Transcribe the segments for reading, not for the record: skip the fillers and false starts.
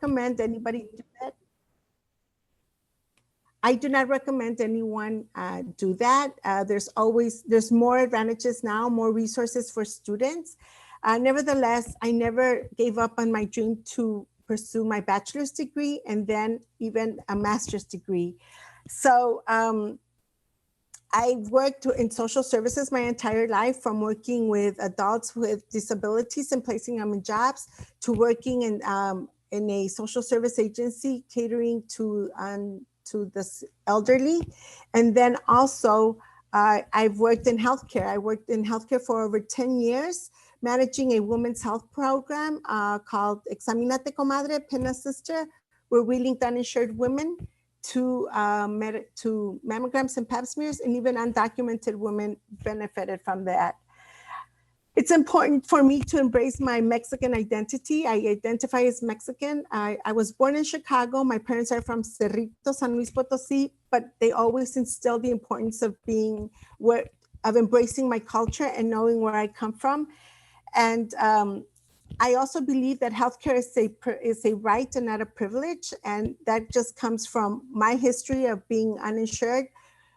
recommend anybody do that. I do not recommend anyone do that. There's more advantages now, more resources for students. Nevertheless, I never gave up on my dream to pursue my bachelor's degree and then even a master's degree. So I worked in social services my entire life, from working with adults with disabilities and placing them in jobs to working in a social service agency catering to the elderly. And then also I've worked in healthcare. I worked in healthcare for over 10 years, managing a women's health program called Examinate Comadre, Pena Sister, where we linked uninsured women to mammograms and pap smears, and even undocumented women benefited from that. It's important for me to embrace my Mexican identity. I identify as Mexican. I was born in Chicago. My parents are from Cerrito, San Luis Potosí, but they always instilled the importance of of embracing my culture and knowing where I come from. And I also believe that healthcare is a right and not a privilege. And that just comes from my history of being uninsured,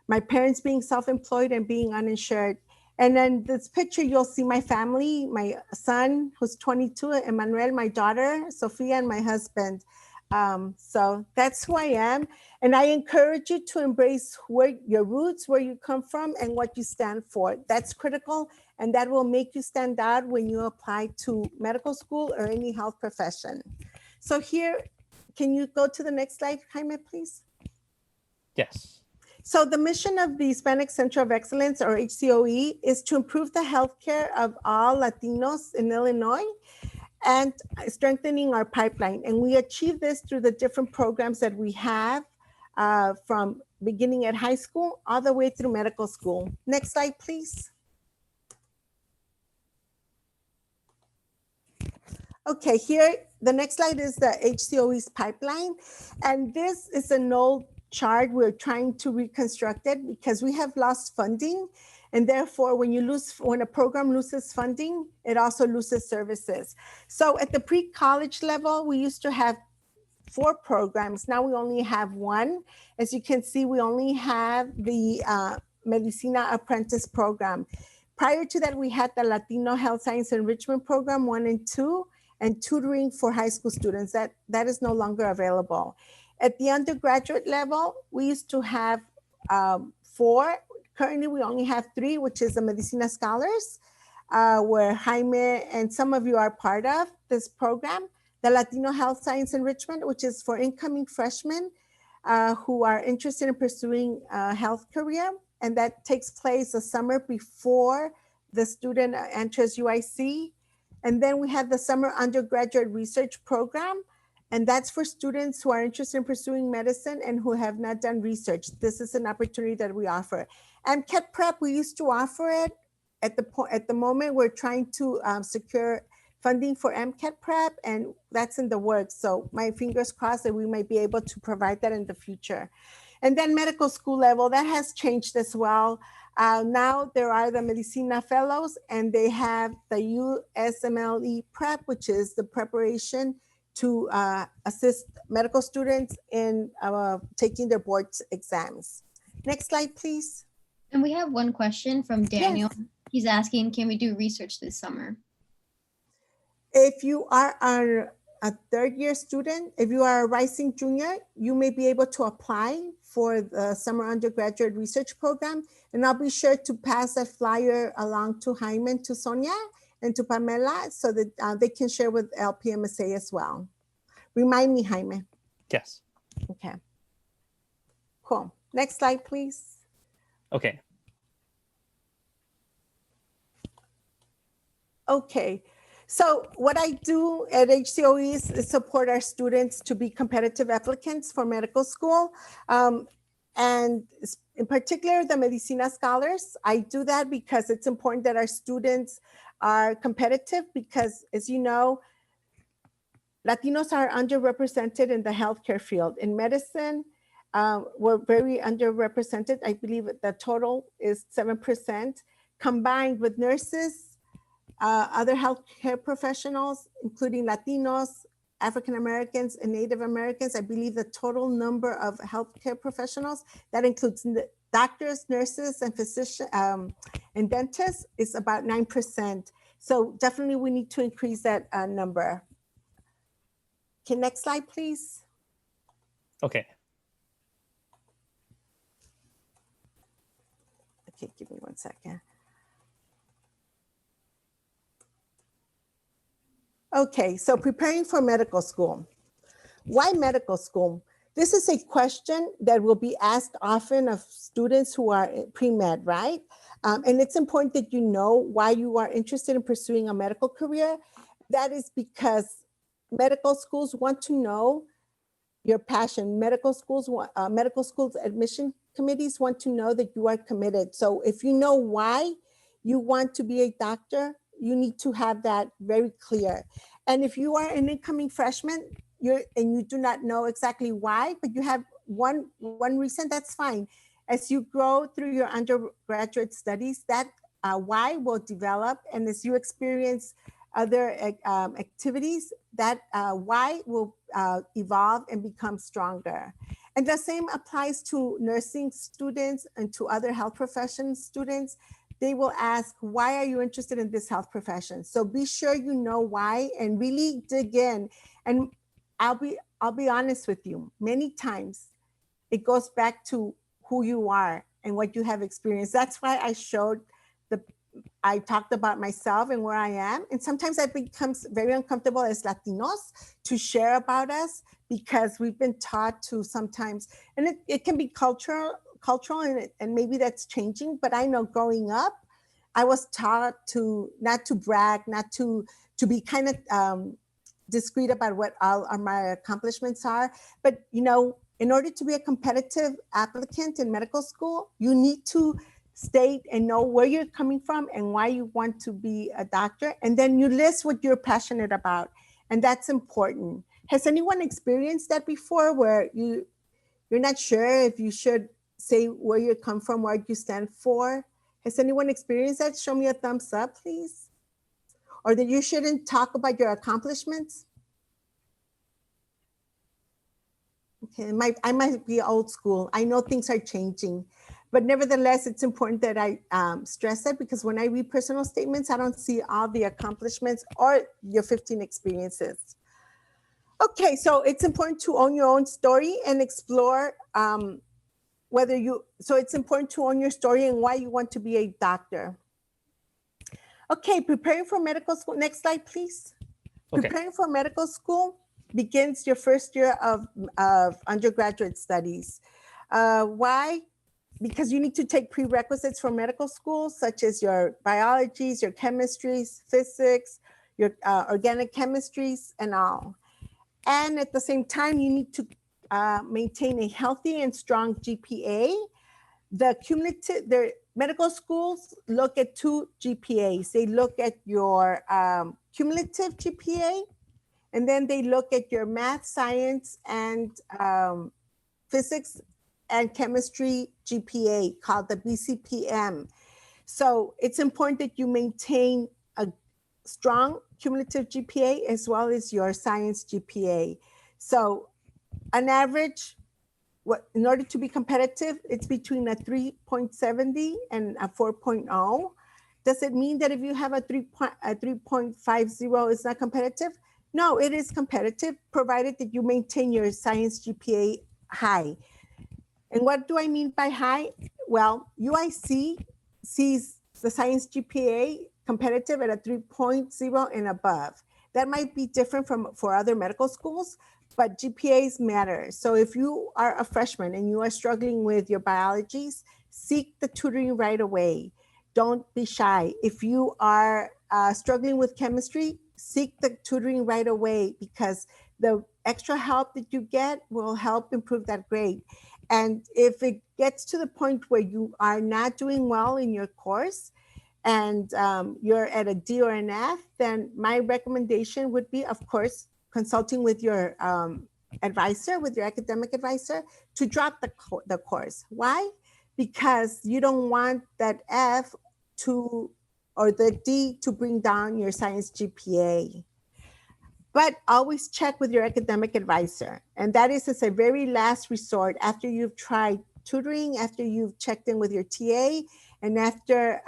my parents being self-employed and being uninsured. And then this picture, you'll see my family, my son, who's 22, Emmanuel, my daughter, Sophia, and my husband. So that's who I am. And I encourage you to embrace your roots, where you come from, and what you stand for. That's critical. And that will make you stand out when you apply to medical school or any health profession. So here, can you go to the next slide, Jaime, please? Yes. So the mission of the Hispanic Center of Excellence, or HCOE, is to improve the healthcare of all Latinos in Illinois and strengthening our pipeline. And we achieve this through the different programs that we have from beginning at high school all the way through medical school. Next slide, please. Okay, here, the next slide is the HCOE's pipeline. And this is an old chart. We're trying to reconstruct it because we have lost funding. And therefore, when a program loses funding, it also loses services. So at the pre-college level, we used to have 4 programs. Now we only have 1. As you can see, we only have the Medicina Apprentice program. Prior to that, we had the Latino Health Science Enrichment Program 1 and 2, and tutoring for high school students. That is no longer available. At the undergraduate level, we used to have 4. Currently, we only have 3, which is the Medicina Scholars, where Jaime and some of you are part of this program. The Latino Health Science Enrichment, which is for incoming freshmen who are interested in pursuing a health career. And that takes place the summer before the student enters UIC. And then we have the Summer Undergraduate Research Program. And that's for students who are interested in pursuing medicine and who have not done research. This is an opportunity that we offer. MCAT prep, we used to offer it. At the moment, we're trying to secure funding for MCAT prep, and that's in the works. So my fingers crossed that we might be able to provide that in the future. And then medical school level, that has changed as well. Now there are the Medicina Fellows, and they have the USMLE prep, which is the preparation to assist medical students in taking their board exams. Next slide, please. And we have one question from Daniel. Yes. He's asking, can we do research this summer? If you are a third-year student, if you are a rising junior, you may be able to apply for the Summer Undergraduate Research Program. And I'll be sure to pass that flyer along to Jaime and to Sonia and to Pamela so that they can share with LPMSA as well. Remind me, Jaime. Yes. Okay. Cool. Next slide, please. Okay. Okay. So what I do at HCOE is support our students to be competitive applicants for medical school. And in particular, the Medicina Scholars. I do that because it's important that our students are competitive because, as you know, Latinos are underrepresented in the healthcare field. In medicine, we're very underrepresented. I believe the total is 7%, combined with nurses, other healthcare professionals, including Latinos, African Americans and Native Americans. I believe the total number of healthcare professionals, that includes doctors, nurses, and physicians, and dentists, is about 9%. So definitely we need to increase that number. Okay, next slide, please. Okay. Okay, give me 1 second. Okay, so preparing for medical school. Why medical school? This is a question that will be asked often of students who are pre-med, right? And it's important that you know why you are interested in pursuing a medical career. That is because medical schools want to know your passion. Medical schools admission committees want to know that you are committed. So if you know why you want to be a doctor, you need to have that very clear. And if you are an incoming freshman, and you do not know exactly why, but you have one reason, that's fine. As you grow through your undergraduate studies, that why will develop, and as you experience other activities, that why will evolve and become stronger. And the same applies to nursing students and to other health profession students. They will ask, why are you interested in this health profession? So be sure you know why and really dig in. And I'll be honest with you, many times it goes back to who you are and what you have experienced. That's why I talked about myself and where I am. And sometimes it becomes very uncomfortable as Latinos to share about us, because we've been taught to sometimes, and it can be cultural and maybe that's changing, but I know growing up, I was taught to not to brag, not to be kind of discreet about what all of my accomplishments are. But in order to be a competitive applicant in medical school, you need to state and know where you're coming from and why you want to be a doctor. And then you list what you're passionate about. And that's important. Has anyone experienced that before, where you're not sure if you should say where you come from, what you stand for? Has anyone experienced that? Show me a thumbs up, please. Or that you shouldn't talk about your accomplishments? Okay, I might be old school. I know things are changing, but nevertheless, it's important that I stress that, because when I read personal statements, I don't see all the accomplishments or your 15 experiences. Okay, so it's important to own your own story and explore so it's important to own your story and why you want to be a doctor. Okay, preparing for medical school. Next slide, please. Okay. Preparing for medical school begins your first year of undergraduate studies. Why? Because you need to take prerequisites for medical school, such as your biologies, your chemistries, physics, your organic chemistries, and all. And at the same time, you need to maintain a healthy and strong GPA. The medical schools look at 2 GPAs. They look at your cumulative GPA, and then they look at your math, science, and physics and chemistry GPA, called the BCPM. So it's important that you maintain a strong cumulative GPA as well as your science GPA. So on average, in order to be competitive, it's between a 3.70 and a 4.0. Does it mean that if you have a 3.50, it's not competitive? No, it is competitive, provided that you maintain your science GPA high. And what do I mean by high? Well, UIC sees the science GPA competitive at a 3.0 and above. That might be different for other medical schools, but GPAs matter. So if you are a freshman and you are struggling with your biologies, seek the tutoring right away. Don't be shy. If you are struggling with chemistry, seek the tutoring right away, because the extra help that you get will help improve that grade. And if it gets to the point where you are not doing well in your course and you're at a D or an F, then my recommendation would be, of course, consulting with your advisor, with your academic advisor, to drop the course. Why? Because you don't want that F or the D to bring down your science GPA. But always check with your academic advisor. And that is as a very last resort after you've tried tutoring, after you've checked in with your TA, and after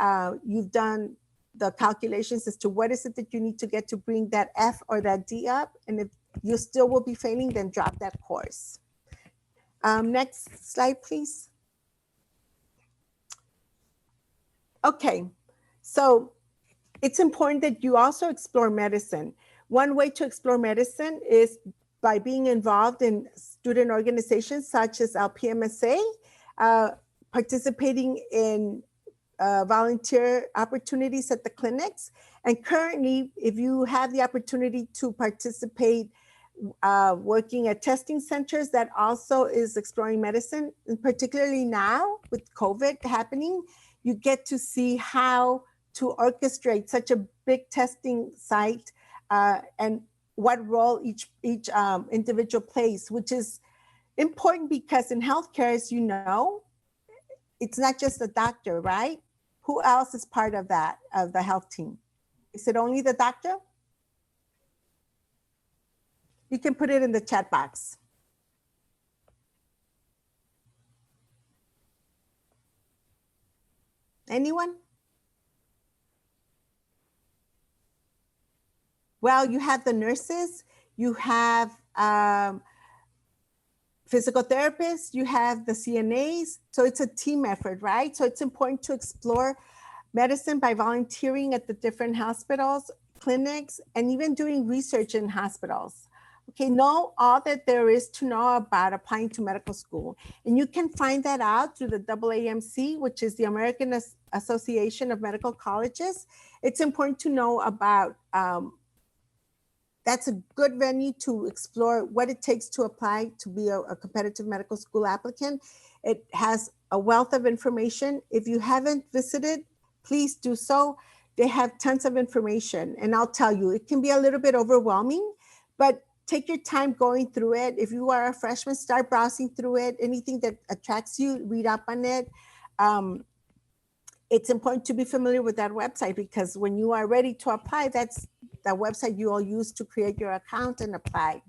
you've done the calculations as to what is it that you need to get to bring that F or that D up. And if you still will be failing, then drop that course. Next slide, please. Okay, so it's important that you also explore medicine. One way to explore medicine is by being involved in student organizations such as LPMSA, participating in volunteer opportunities at the clinics. And currently, if you have the opportunity to participate working at testing centers, that also is exploring medicine. And particularly now with COVID happening, you get to see how to orchestrate such a big testing site and what role each individual plays, which is important because in healthcare, as you know, it's not just the doctor, right? Who else is part of that, of the health team? Is it only the doctor? You can put it in the chat box. Anyone? Well, you have the nurses, you have physical therapists, you have the CNAs. So it's a team effort, right? So it's important to explore medicine by volunteering at the different hospitals, clinics, and even doing research in hospitals. Okay, know all that there is to know about applying to medical school. And you can find that out through the AAMC, which is the American Association of Medical Colleges. It's important to know about, that's a good venue to explore what it takes to apply to be a competitive medical school applicant. It has a wealth of information. If you haven't visited, please do so. They have tons of information. And I'll tell you, it can be a little bit overwhelming, but take your time going through it. If you are a freshman, start browsing through it. Anything that attracts you, read up on it. It's important to be familiar with that website because when you are ready to apply, that's the website you will use to create your account and apply.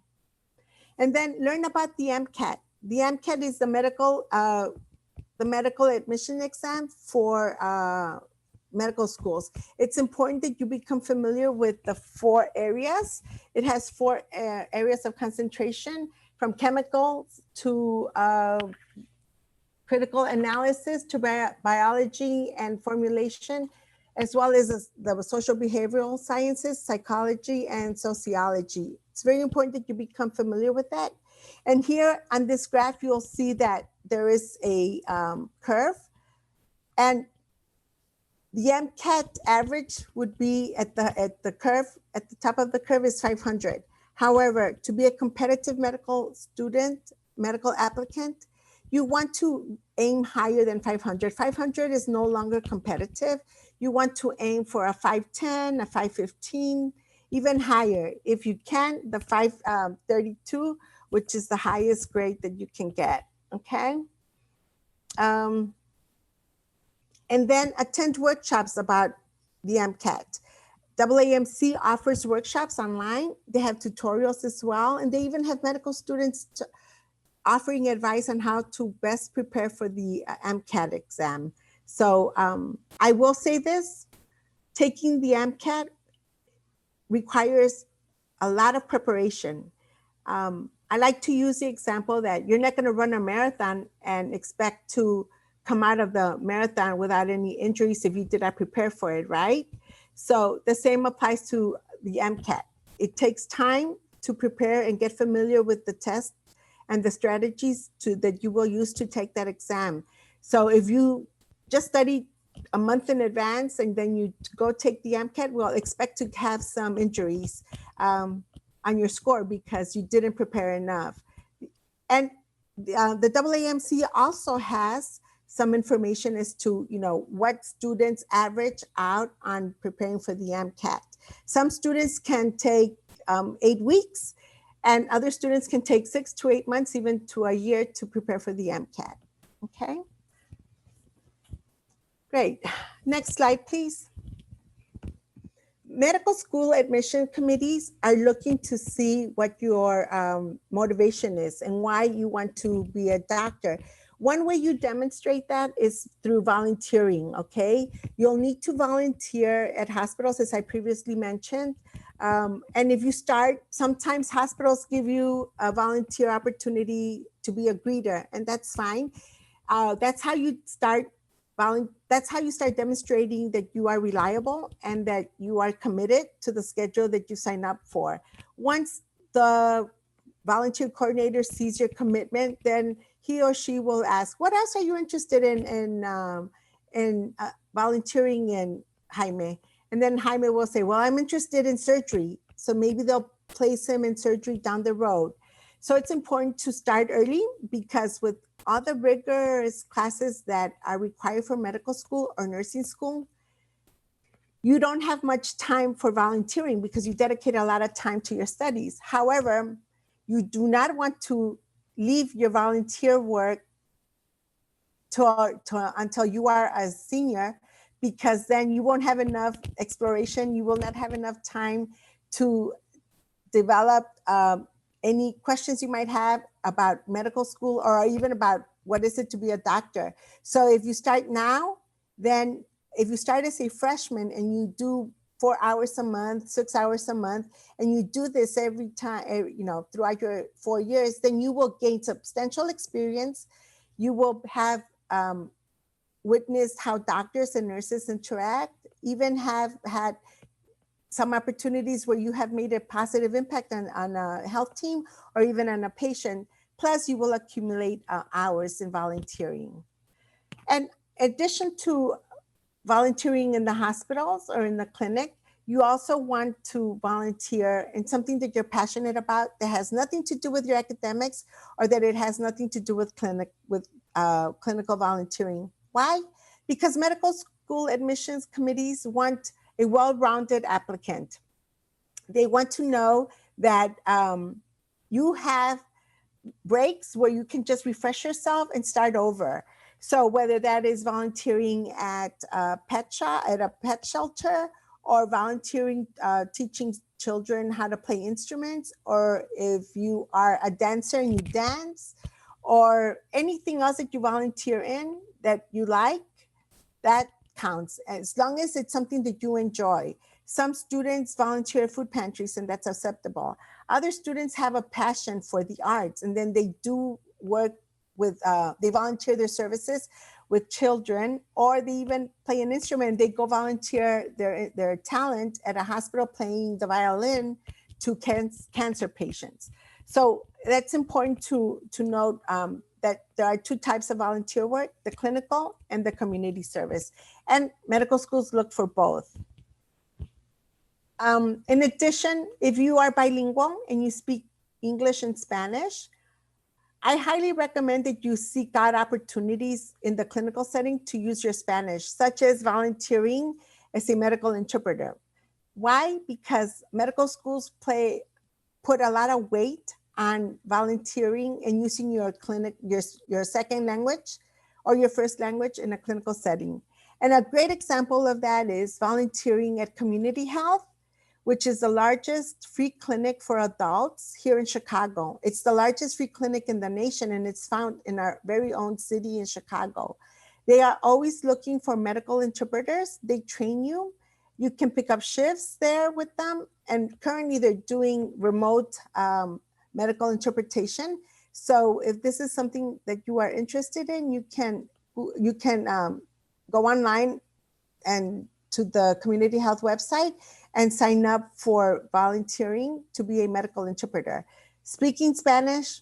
And then learn about the MCAT. The MCAT is the medical admission exam for medical schools. It's important that you become familiar with the 4 areas. It has 4 areas of concentration, from chemicals to critical analysis to biology and formulation, as well as the social behavioral sciences, psychology, and sociology. It's very important that you become familiar with that. And here on this graph, you'll see that there is a curve, and the MCAT average would be at the curve, at the top of the curve is 500. However, to be a competitive medical student, medical applicant, you want to aim higher than 500. 500 is no longer competitive. You want to aim for a 510, a 515, even higher. If you can, the 532, which is the highest grade that you can get, okay? And then attend workshops about the MCAT. AAMC offers workshops online. They have tutorials as well. And they even have medical students offering advice on how to best prepare for the MCAT exam. So I will say this, taking the MCAT requires a lot of preparation. I like to use the example that you're not gonna run a marathon and expect to come out of the marathon without any injuries if you did not prepare for it, right? So the same applies to the MCAT. It takes time to prepare and get familiar with the test and the strategies that you will use to take that exam. So if you just study a month in advance and then you go take the MCAT, well, expect to have some injuries on your score because you didn't prepare enough. And the AAMC also has some information as to, you know, what students average out on preparing for the MCAT. Some students can take 8 weeks, and other students can take 6 to 8 months, even to a year to prepare for the MCAT, okay? Great, next slide, please. medical school admission committees are looking to see what your motivation is and why you want to be a doctor. One way you demonstrate that is through volunteering, okay? You'll need to volunteer at hospitals, as I previously mentioned. And if you start, sometimes hospitals give you a volunteer opportunity to be a greeter, and that's fine. That's how you start demonstrating that you are reliable and that you are committed to the schedule that you sign up for. Once the volunteer coordinator sees your commitment, then he or she will ask, what else are you interested in volunteering in, Jaime? And then Jaime will say, well, I'm interested in surgery. So maybe they'll place him in surgery down the road. So it's important to start early, because with all the rigorous classes that are required for medical school or nursing school, you don't have much time for volunteering because you dedicate a lot of time to your studies. However, you do not want to leave your volunteer work until you are a senior, because then you won't have enough exploration. You will not have enough time to develop any questions you might have about medical school, or even about what is it to be a doctor. So if you start now, then if you start as a freshman and you do 4 hours a month, 6 hours a month, and you do this every time, throughout your 4 years, then you will gain substantial experience. You will have witnessed how doctors and nurses interact, even have had some opportunities where you have made a positive impact on a health team or even on a patient. Plus, you will accumulate hours in volunteering. And in addition to volunteering in the hospitals or in the clinic, you also want to volunteer in something that you're passionate about that has nothing to do with your academics, or that it has nothing to do with clinical volunteering. Why? Because medical school admissions committees want a well-rounded applicant. They want to know that you have breaks where you can just refresh yourself and start over. So whether that is volunteering at a pet shelter, or volunteering teaching children how to play instruments, or if you are a dancer and you dance, or anything else that you volunteer in that you like, that counts, as long as it's something that you enjoy. Some students volunteer at food pantries, and that's acceptable. Other students have a passion for the arts, and then they do work with, they volunteer their services with children, or they even play an instrument. They go volunteer their talent at a hospital playing the violin to cancer patients. So that's important to note, that there are two types of volunteer work, the clinical and the community service. And medical schools look for both. In addition, if you are bilingual and you speak English and Spanish, I highly recommend that you seek out opportunities in the clinical setting to use your Spanish, such as volunteering as a medical interpreter. Why? Because medical schools put a lot of weight on volunteering and using your second language or your first language in a clinical setting. And a great example of that is volunteering at Community Health, which is the largest free clinic for adults here in Chicago. It's the largest free clinic in the nation, and it's found in our very own city in Chicago. They are always looking for medical interpreters. They train you. You can pick up shifts there with them. And currently they're doing remote medical interpretation. So if this is something that you are interested in, you can go online and to the Community Health website and sign up for volunteering to be a medical interpreter. Speaking Spanish,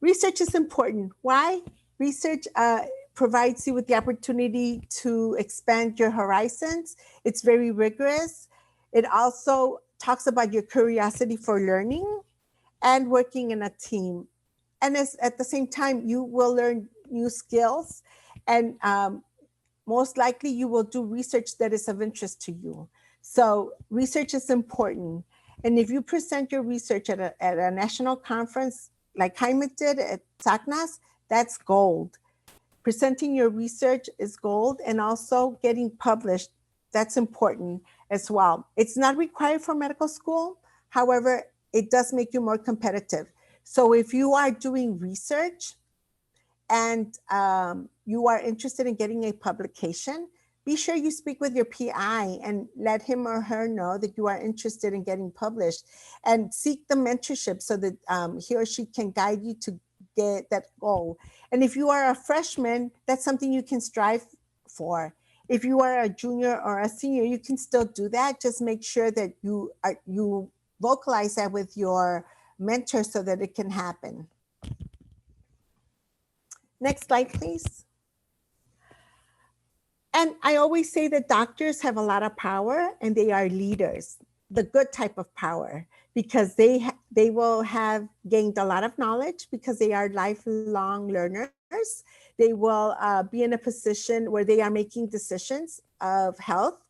research is important. Why? Research provides you with the opportunity to expand your horizons. It's very rigorous. It also talks about your curiosity for learning and working in a team. And at the same time, you will learn new skills and most likely you will do research that is of interest to you. So research is important. And if you present your research at a national conference, like Jaime did at SACNAS, that's gold. Presenting your research is gold, and also getting published, that's important as well. It's not required for medical school. However, it does make you more competitive. So if you are doing research and you are interested in getting a publication, be sure you speak with your PI and let him or her know that you are interested in getting published, and seek the mentorship so that he or she can guide you to get that goal. And if you are a freshman, that's something you can strive for. If you are a junior or a senior, you can still do that. Just make sure that you vocalize that with your mentor so that it can happen. Next slide, please. And I always say that doctors have a lot of power, and they are leaders, the good type of power, because they will have gained a lot of knowledge because they are lifelong learners. They will be in a position where they are making decisions of health,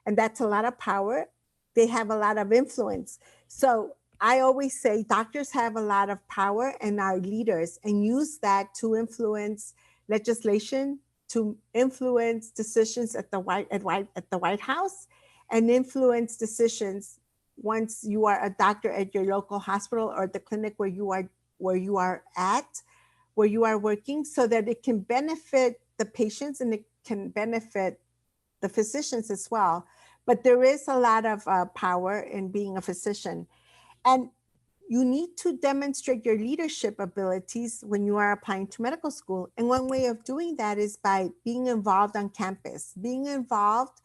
and that's a lot of power. They have a lot of influence. So I always say doctors have a lot of power and are leaders, and use that to influence legislation, to influence decisions at the White House, and influence decisions once you are a doctor at your local hospital or the clinic where you are working, so that it can benefit the patients and it can benefit the physicians as well. But there is a lot of power in being a physician. And you need to demonstrate your leadership abilities when you are applying to medical school. And one way of doing that is by being involved on campus, being involved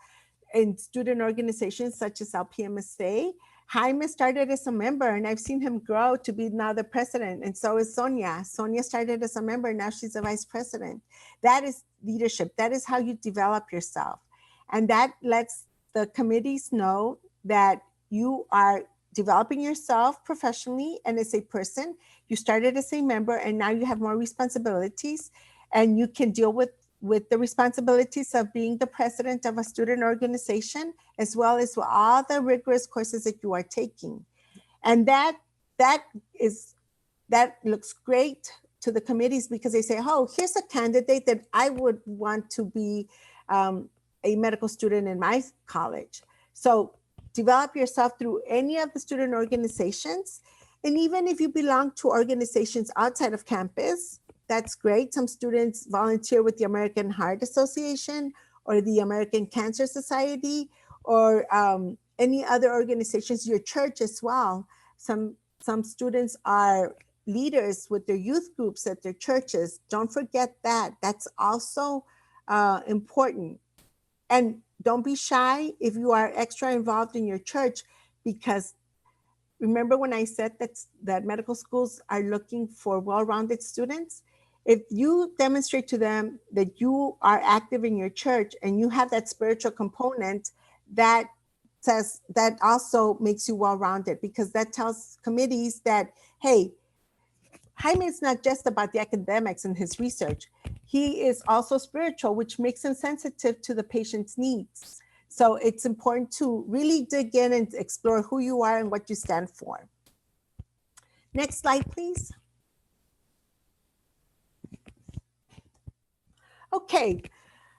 in student organizations such as LPMSA. Jaime started as a member, and I've seen him grow to be now the president, and so is Sonia. Sonia started as a member, now she's a vice president. That is leadership. That is how you develop yourself. And that lets the committees know that you are developing yourself professionally and as a person. You started as a member, and now you have more responsibilities, and you can deal with the responsibilities of being the president of a student organization, as well as all the rigorous courses that you are taking. And that looks great to the committees, because they say, oh, here's a candidate that I would want to be a medical student in my college. So develop yourself through any of the student organizations. And even if you belong to organizations outside of campus, that's great. Some students volunteer with the American Heart Association or the American Cancer Society, or any other organizations, your church as well. Some students are leaders with their youth groups at their churches. Don't forget that. That's also important. And don't be shy if you are extra involved in your church, because remember when I said that medical schools are looking for well-rounded students? If you demonstrate to them that you are active in your church and you have that spiritual component, that also makes you well-rounded, because that tells committees that, hey, Jaime is not just about the academics and his research. He is also spiritual, which makes him sensitive to the patient's needs. So it's important to really dig in and explore who you are and what you stand for. Next slide, please. Okay,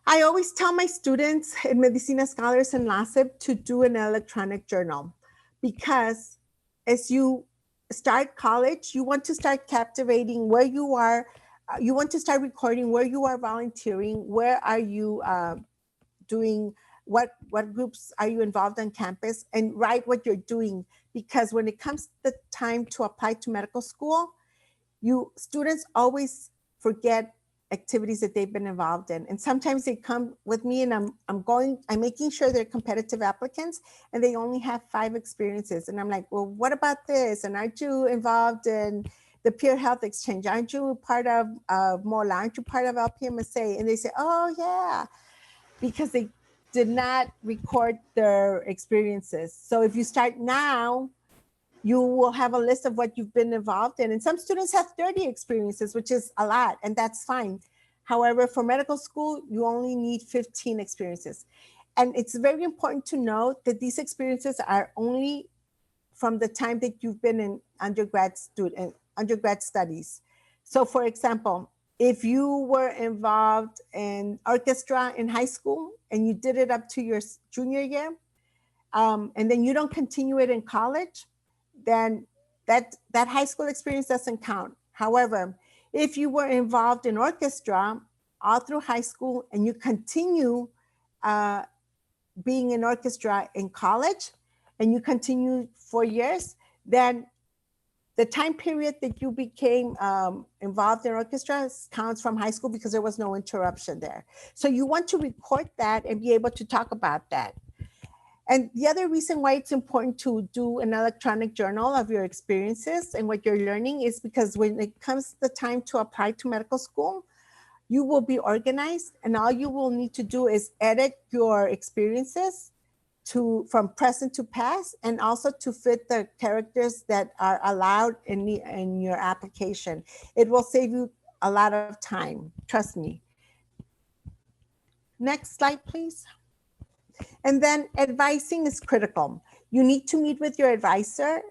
I always tell my students in Medicina Scholars and LASIP to do an electronic journal, because as you start college, you want to start captivating where you are. You want to start recording where you are volunteering, where are you doing, what groups are you involved on campus, and write what you're doing. Because when it comes the time to apply to medical school, students always forget activities that they've been involved in. And sometimes they come with me and I'm making sure they're competitive applicants and they only have 5 experiences. And I'm like, well, what about this? And aren't you involved in the peer health exchange? Aren't you part of MOLA? Aren't you part of LPMSA? And they say, oh yeah, because they did not record their experiences. So if you start now, you will have a list of what you've been involved in. And some students have 30 experiences, which is a lot, and that's fine. However, for medical school, you only need 15 experiences. And it's very important to note that these experiences are only from the time that you've been in undergrad studies. So for example, if you were involved in orchestra in high school and you did it up to your junior year, and then you don't continue it in college, then that high school experience doesn't count. However, if you were involved in orchestra all through high school and you continue being in orchestra in college and you continue 4 years, then the time period that you became involved in orchestra counts from high school because there was no interruption there. So you want to record that and be able to talk about that. And the other reason why it's important to do an electronic journal of your experiences and what you're learning is because when it comes the time to apply to medical school, you will be organized and all you will need to do is edit your experiences from present to past and also to fit the characters that are allowed in your application. It will save you a lot of time, trust me. Next slide, please. And then advising is critical. You need to meet with your advisor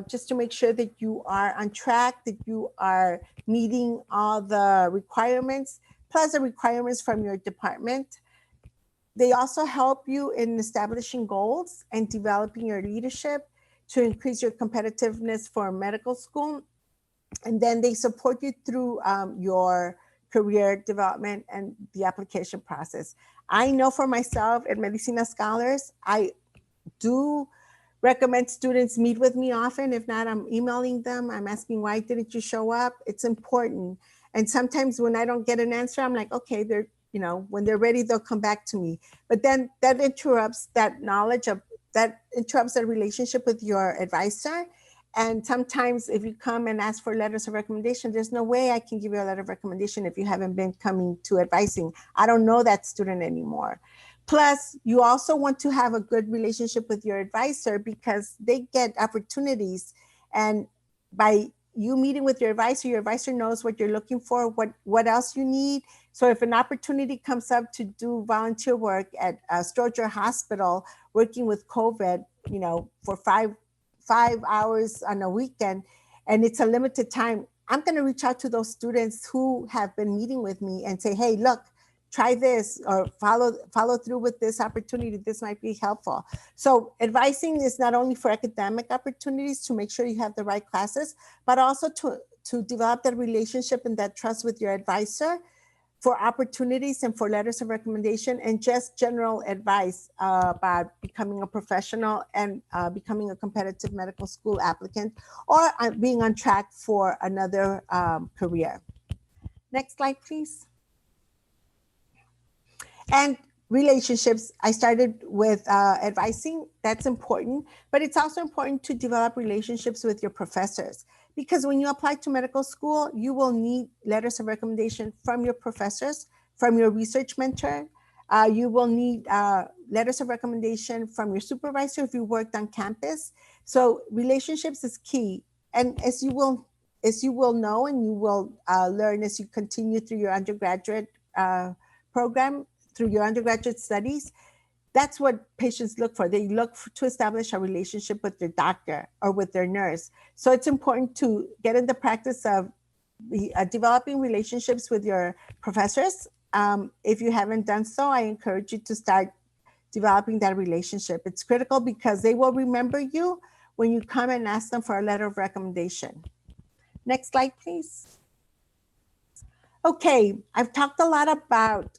just to make sure that you are on track, that you are meeting all the requirements, plus the requirements from your department. They also help you in establishing goals and developing your leadership to increase your competitiveness for medical school. And then they support you through your career development and the application process. I know for myself at Medicina Scholars, I do recommend students meet with me often. If not, I'm emailing them. I'm asking, why didn't you show up? It's important. And sometimes when I don't get an answer, I'm like, okay, they're, when they're ready, they'll come back to me. But then that interrupts that knowledge of, that interrupts that relationship with your advisor. And sometimes if you come and ask for letters of recommendation, there's no way I can give you a letter of recommendation if you haven't been coming to advising. I don't know that student anymore. Plus, you also want to have a good relationship with your advisor because they get opportunities. And by you meeting with your advisor knows what you're looking for, what else you need. So if an opportunity comes up to do volunteer work at Stroger Hospital, working with COVID, for five hours on a weekend, and it's a limited time, I'm going to reach out to those students who have been meeting with me and say, hey, look, try this or follow through with this opportunity. This might be helpful. So advising is not only for academic opportunities to make sure you have the right classes, but also to develop that relationship and that trust with your advisor for opportunities and for letters of recommendation and just general advice about becoming a professional and becoming a competitive medical school applicant or being on track for another career. Next slide, please. And relationships, I started with advising, that's important, but it's also important to develop relationships with your professors because when you apply to medical school, you will need letters of recommendation from your professors, from your research mentor. You will need letters of recommendation from your supervisor if you worked on campus. So relationships is key. And as you will know and you will learn as you continue through your undergraduate program, through your undergraduate studies, that's what patients look for. They look to establish a relationship with their doctor or with their nurse. So it's important to get in the practice of developing relationships with your professors. If you haven't done so, I encourage you to start developing that relationship. It's critical because they will remember you when you come and ask them for a letter of recommendation. Next slide, please. Okay, I've talked a lot about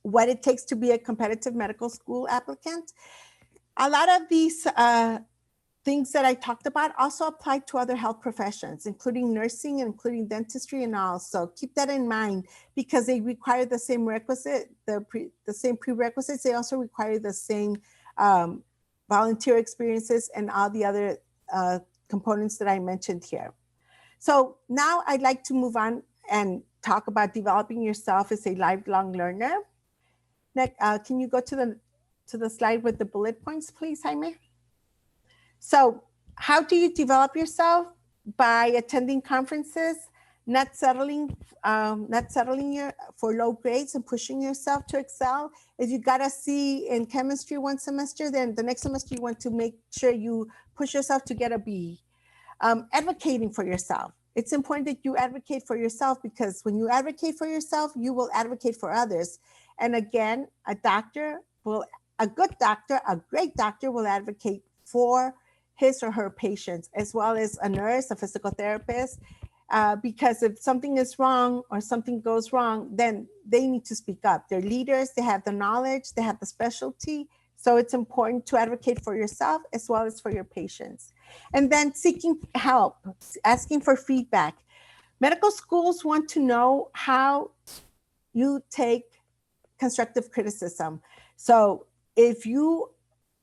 what it takes to be a competitive medical school applicant. A lot of these things that I talked about also apply to other health professions, including nursing and including dentistry and all. So keep that in mind because they require the same requisite, the same prerequisites. They also require the same volunteer experiences and all the other components that I mentioned here. So now I'd like to move on and talk about developing yourself as a lifelong learner. Next, can you go to the slide with the bullet points, please, Jaime? So how do you develop yourself? By attending conferences, not settling for low grades and pushing yourself to excel. If you got a C in chemistry one semester, then the next semester you want to make sure you push yourself to get a B. Advocating for yourself. It's important that you advocate for yourself, because when you advocate for yourself, you will advocate for others. And again, a great doctor will advocate for his or her patients, as well as a nurse, a physical therapist, because if something is wrong or something goes wrong, then they need to speak up. They're leaders, they have the knowledge, they have the specialty. So it's important to advocate for yourself as well as for your patients. And then seeking help, asking for feedback. Medical schools want to know how you take constructive criticism. So if you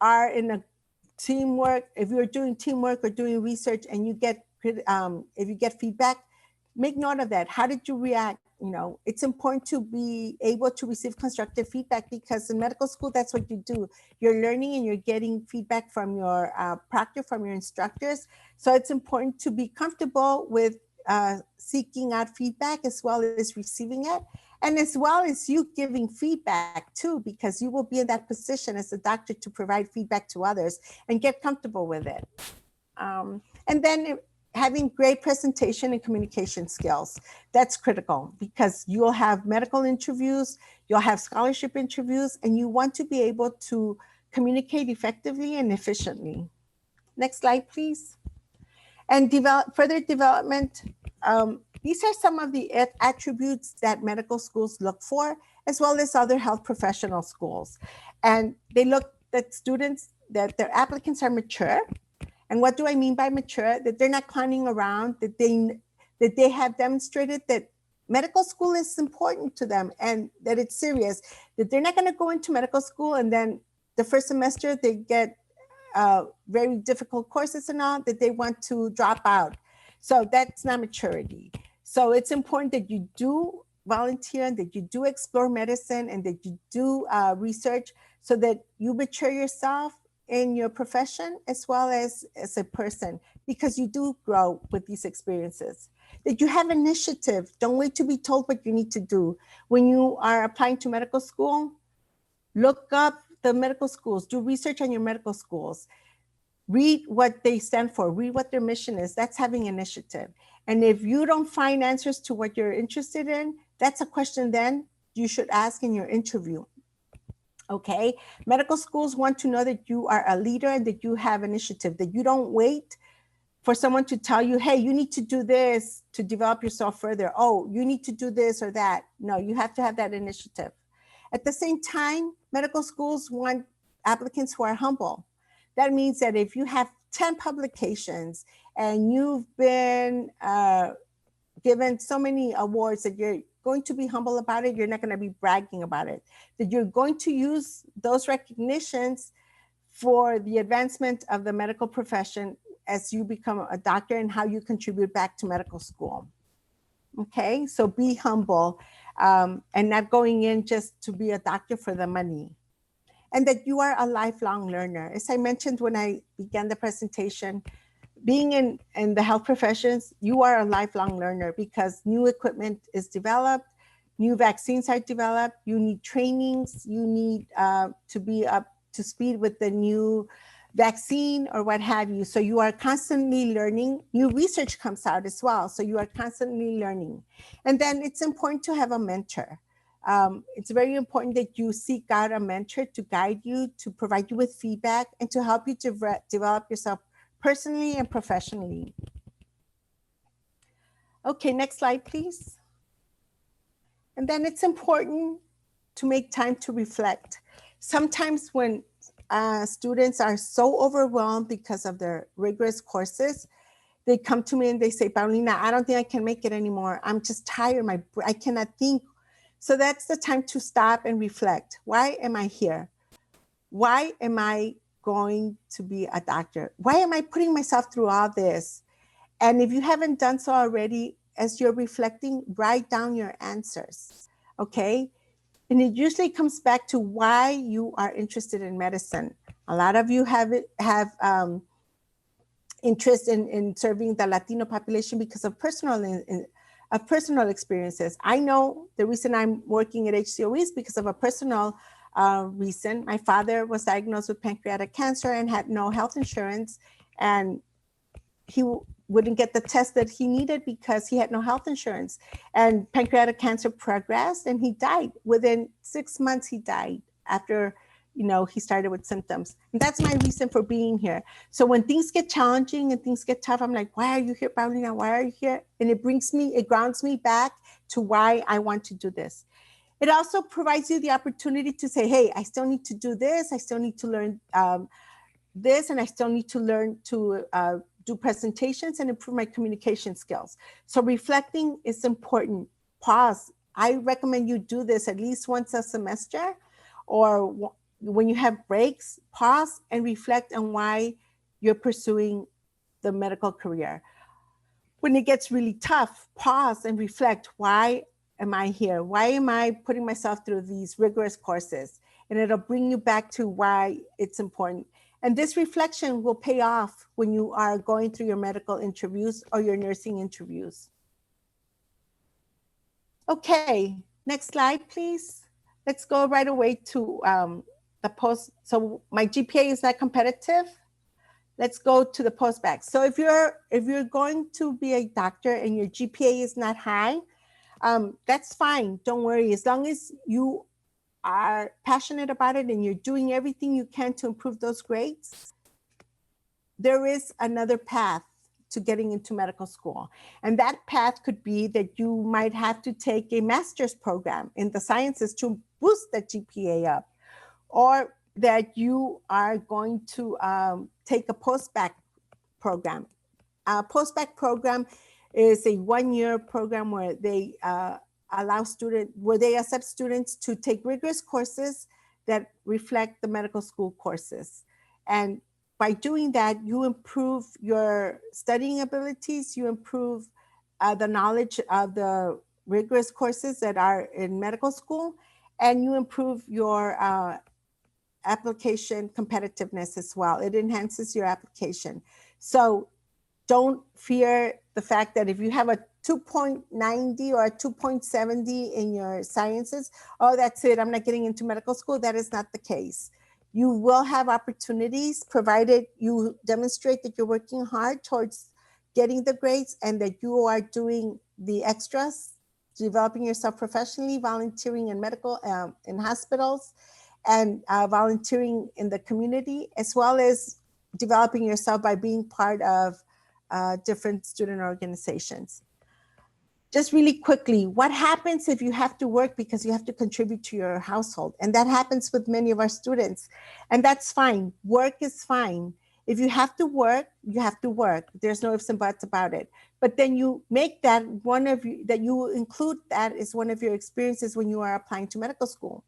are in a teamwork, if you're doing teamwork or doing research and you get, if you get feedback, make note of that. How did you react? You know, it's important to be able to receive constructive feedback, because in medical school, that's what you do. You're learning and you're getting feedback from your proctor, from your instructors. So it's important to be comfortable with seeking out feedback as well as receiving it. And as well as you giving feedback too, because you will be in that position as a doctor to provide feedback to others and get comfortable with it. And then having great presentation and communication skills. That's critical, because you'll have medical interviews, you'll have scholarship interviews, and you want to be able to communicate effectively and efficiently. Next slide, please. And further development. These are some of the attributes that medical schools look for, as well as other health professional schools. And they look that students, that their applicants are mature. And what do I mean by mature? That they're not clowning around, that they have demonstrated that medical school is important to them and that it's serious, that they're not going to go into medical school and then the first semester they get very difficult courses and all, that they want to drop out. So that's not maturity. So it's important that you do volunteer and that you do explore medicine and that you do research, so that you mature yourself in your profession as well as a person, because you do grow with these experiences. That you have initiative. Don't wait to be told what you need to do. When you are applying to medical school, look up the medical schools, do research on your medical schools, read what they stand for, read what their mission is. That's having initiative. And if you don't find answers to what you're interested in, that's a question then you should ask in your interview. Okay, medical schools want to know that you are a leader and that you have initiative, that you don't wait for someone to tell you, hey, you need to do this to develop yourself further. Oh, you need to do this or that. No, you have to have that initiative. At the same time, medical schools want applicants who are humble. That means that if you have 10 publications and you've been given so many awards, that you're going to be humble about it, you're not going to be bragging about it, that you're going to use those recognitions for the advancement of the medical profession as you become a doctor and how you contribute back to medical school. Okay, so be humble and not going in just to be a doctor for the money. And that you are a lifelong learner. As I mentioned when I began the presentation, being in the health professions, you are a lifelong learner, because new equipment is developed, new vaccines are developed, you need trainings, you need to be up to speed with the new vaccine or what have you. So you are constantly learning. New research comes out as well. So you are constantly learning. And then it's important to have a mentor. It's very important that you seek out a mentor to guide you, to provide you with feedback, and to help you to develop yourself personally and professionally. Okay, next slide, please. And then it's important to make time to reflect. Sometimes when students are so overwhelmed because of their rigorous courses, they come to me and they say, Paulina, I don't think I can make it anymore. I'm just tired. I cannot think. So that's the time to stop and reflect. Why am I here? Why am I going to be a doctor? Why am I putting myself through all this? And if you haven't done so already, as you're reflecting, write down your answers, okay? And it usually comes back to why you are interested in medicine. A lot of you have interest in serving the Latino population because of personal of personal experiences. I know the reason I'm working at HCOE is because of a personal reason. My father was diagnosed with pancreatic cancer and had no health insurance, and he wouldn't get the test that he needed because he had no health insurance. And pancreatic cancer progressed and he died. Within 6 months, he died after, he started with symptoms. And that's my reason for being here. So when things get challenging and things get tough, I'm like, why are you here, Paulina? Why are you here? And it grounds me back to why I want to do this. It also provides you the opportunity to say, hey, I still need to do this. I still need to learn this, and I still need to learn to do presentations and improve my communication skills. So reflecting is important. Pause. I recommend you do this at least once a semester, or when you have breaks, pause and reflect on why you're pursuing the medical career. When it gets really tough, pause and reflect. Why am I here? Why am I putting myself through these rigorous courses? And it'll bring you back to why it's important. And this reflection will pay off when you are going through your medical interviews or your nursing interviews. Okay, next slide, please. Let's go right away to the post. So my GPA is not competitive. Let's go to the Postbac. So if you're going to be a doctor and your GPA is not high, that's fine. Don't worry. As long as you are passionate about it and you're doing everything you can to improve those grades, there is another path to getting into medical school. And that path could be that you might have to take a master's program in the sciences to boost that GPA up, or that you are going to take a Postbac program. A Postbac program is a one-year program where they they accept students to take rigorous courses that reflect the medical school courses. And by doing that, you improve your studying abilities, you improve the knowledge of the rigorous courses that are in medical school, and you improve your application competitiveness as well. It enhances your application. So don't fear the fact that if you have a 2.90 or a 2.70 in your sciences, oh, that's it, I'm not getting into medical school. That is not the case. You will have opportunities provided you demonstrate that you're working hard towards getting the grades and that you are doing the extras, developing yourself professionally, volunteering in medical, in hospitals, and volunteering in the community, as well as developing yourself by being part of different student organizations. Just really quickly, what happens if you have to work because you have to contribute to your household? And that happens with many of our students. And that's fine. Work is fine. If you have to work, you have to work. There's no ifs and buts about it. But then you make that you include that as one of your experiences when you are applying to medical school.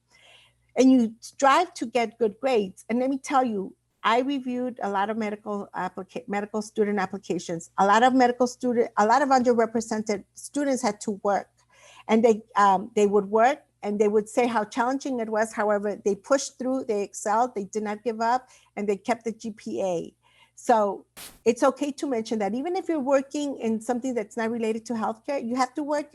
And you strive to get good grades. And let me tell you, I reviewed a lot of medical student applications. A lot of underrepresented students had to work, and they would work and they would say how challenging it was. However, they pushed through, they excelled, they did not give up, and they kept the GPA. So it's okay to mention that even if you're working in something that's not related to healthcare, you have to work,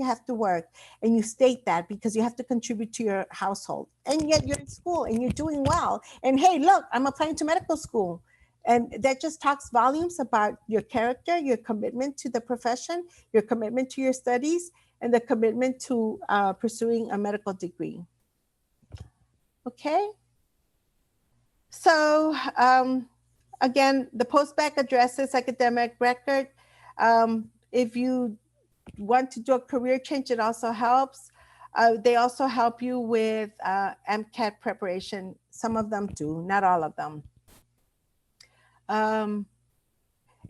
and you state that because you have to contribute to your household. And yet you're in school and you're doing well. And hey, look, I'm applying to medical school. And that just talks volumes about your character, your commitment to the profession, your commitment to your studies, and the commitment to pursuing a medical degree. Okay. So, again, the Postbac addresses academic record. If you want to do a career change, it also helps. They also help you with MCAT preparation. Some of them do, not all of them. And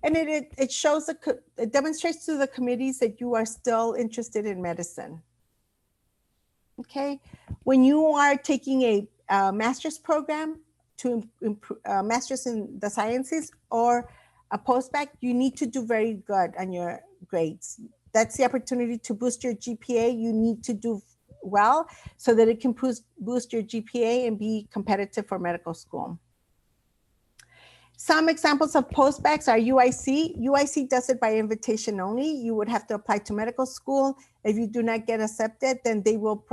it shows, it demonstrates to the committees that you are still interested in medicine. Okay, when you are taking a master's program, to improve master's in the sciences or a Postbac, you need to do very good on your grades. That's the opportunity to boost your GPA. You need to do well so that it can boost your GPA and be competitive for medical school. Some examples of postbacks are UIC. UIC does it by invitation only. You would have to apply to medical school. If you do not get accepted, then they will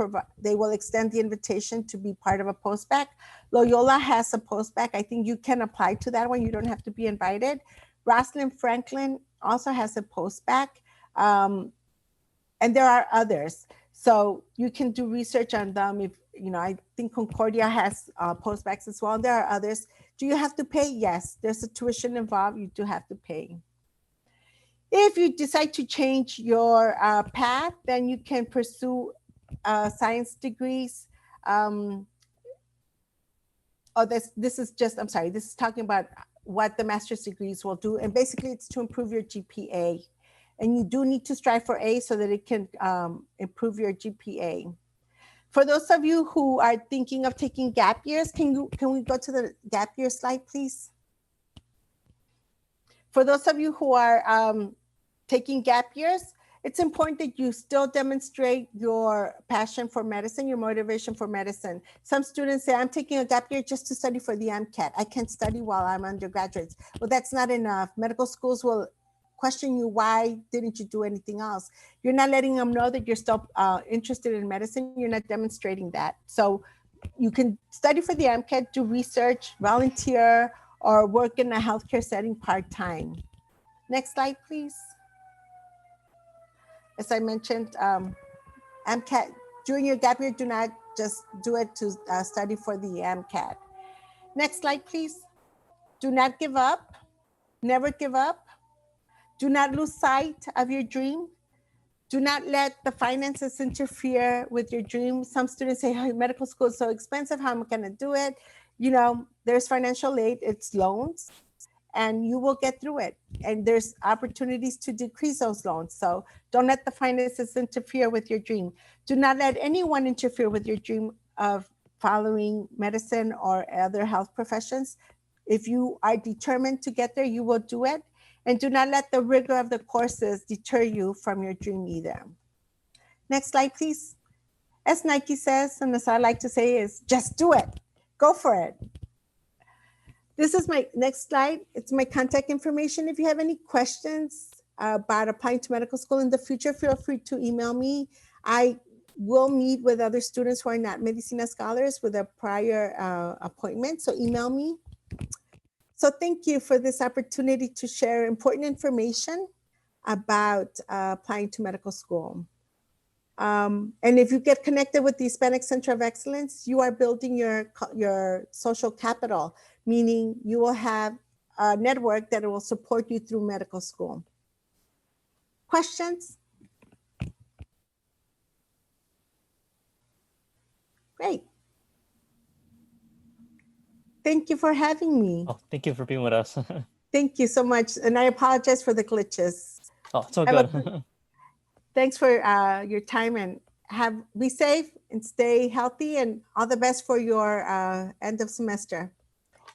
extend the invitation to be part of a postback. Loyola has a postback. I think you can apply to that one. You don't have to be invited. Rosalind Franklin also has a postback. And there are others. So you can do research on them. If you know, I think Concordia has postbacks as well. There are others. Do you have to pay? Yes, there's a tuition involved. You do have to pay. If you decide to change your path, then you can pursue science degrees. This is just, I'm sorry, this is talking about what the master's degrees will do. And basically it's to improve your GPA. And you do need to strive for A so that it can improve your GPA. For those of you who are thinking of taking gap years, can we go to the gap year slide, please? For those of you who are taking gap years, it's important that you still demonstrate your passion for medicine, your motivation for medicine. Some students say, I'm taking a gap year just to study for the MCAT. I can't study while I'm undergraduates. Well, that's not enough. Medical schools will question you, why didn't you do anything else? You're not letting them know that you're still interested in medicine. You're not demonstrating that. So you can study for the MCAT, do research, volunteer, or work in a healthcare setting part-time. Next slide, please. As I mentioned, MCAT, during your gap year, do not just do it to study for the MCAT. Next slide, please. Do not give up. Never give up. Do not lose sight of your dream. Do not let the finances interfere with your dream. Some students say, hey, medical school is so expensive. How am I going to do it? You know, there's financial aid, it's loans, and you will get through it. And there's opportunities to decrease those loans. So don't let the finances interfere with your dream. Do not let anyone interfere with your dream of following medicine or other health professions. If you are determined to get there, you will do it. And do not let the rigor of the courses deter you from your dream either. Next slide, please. As Nike says, and as I like to say, is just do it. Go for it. This is my next slide. It's my contact information. If you have any questions about applying to medical school in the future, feel free to email me. I will meet with other students who are not Medicina scholars with a prior appointment, so email me. So thank you for this opportunity to share important information about applying to medical school. And if you get connected with the Hispanic Center of Excellence, you are building your social capital, meaning you will have a network that will support you through medical school. Questions? Great. Thank you for having me. Oh, thank you for being with us. Thank you so much. And I apologize for the glitches. Oh, it's all good. Thanks for your time, and be safe and stay healthy, and all the best for your end of semester.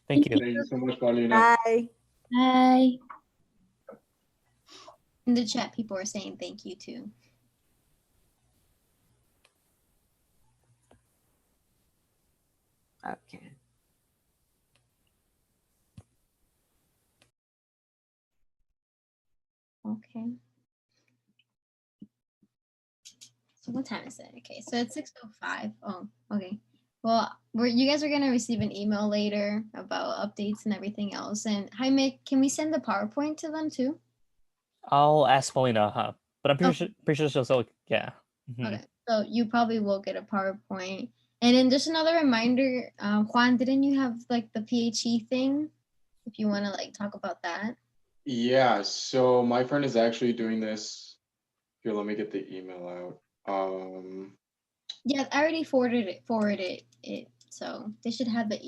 Thank you. Thank you so much, Paulina. Bye. Bye. In the chat, people are saying thank you too. Okay. Okay. So what time is it? Okay, so it's 6:05. Oh, okay. Well, you guys are gonna receive an email later about updates and everything else. And Jaime, can we send the PowerPoint to them too? I'll ask Paulina, but I'm pretty sure she'll still, yeah. Okay, so you probably will get a PowerPoint. And then just another reminder, Juan, didn't you have like the PHE thing? If you want to like talk about that. Yeah, so my friend is actually doing this. Here, let me get the email out. Yeah, I already forwarded it. So they should have the